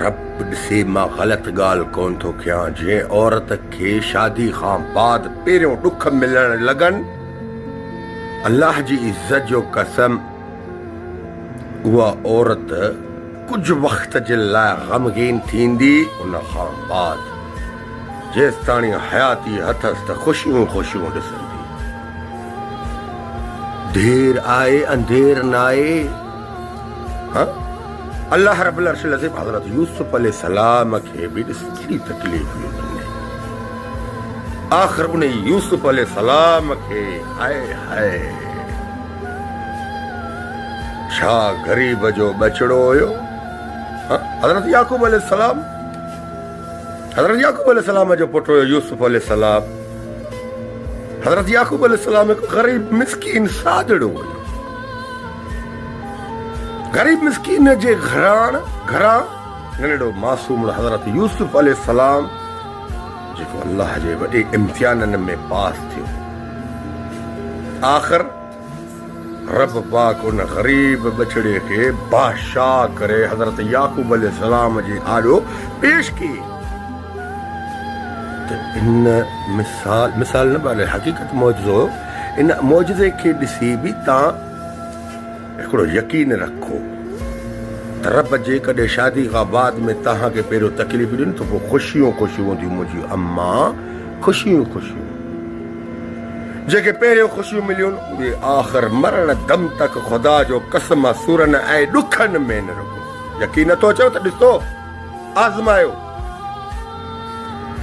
रब से मां गलत गाल कौन थो कयां। जे औरत के शादी खां बाद पहिरियों दुख मिलण लगन, अल्लाह जी इज्जत जो कसम, उहा औरत कुछ वक्त जे लाइ गमगीन थींदी। उन खां बाद जेस ताणी हयाती हथस त ख़ुशियूं ख़ुशियूं ॾिसंदी। देर आए अंधेर न आए। हाँ, अल्लाह रब्बुल अर्शिल अज़ीम हज़रत यूसुफ अलैहिस्सलाम खे भी ॾिसंदी तकलीफ़ हुई। आख़िर उन यूसुफ अलैहिस्सलाम खे हाय हाय छा ग़रीब जो बचड़ो हुयो। हज़रत याकूब अलैहिस्सलाम जो पुटु हुयो यूसुफ अलैहिस्सलाम। हज़रत याकूब अलैहिस्सलाम हिकु ग़रीब मिस्कीन सादड़ो हुयो। गरीब मिस्कीन जे घरां नंढड़ो मासूम हज़रत यूसुफ अलैहिस्सलाम जेको अल्लाह जे वॾे इम्तिहाननि में पास थियो। आख़िर रब पाक उन ग़रीब बछड़े खे बादशाह करे हज़रत याकूब अलैहिस्सलाम जे आॾो पेश कई। त इन मिसाल न बाले हक़ीक़त मौजूदो। इन मौजूदे खे ॾिसी बि तव्हां हिकिड़ो यकीन रखो त रब जेकॾहिं शादी खां बाद में तव्हांखे पहिरियों तकलीफ़ ॾिनी त पोइ ख़ुशियूं ख़ुशियूं हूंदियूं। मुंहिंजी अम्मा ख़ुशियूं ख़ुशियूं, जेके पहिरियों ख़ुशियूं मिलियूं उहे आख़िर मरण दम तक ख़ुदा जो कसम सूरनि ऐं ॾुखनि में न रुको। यकीन नथो अचेव त ॾिसो आज़मायो।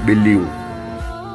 ॿिलियूं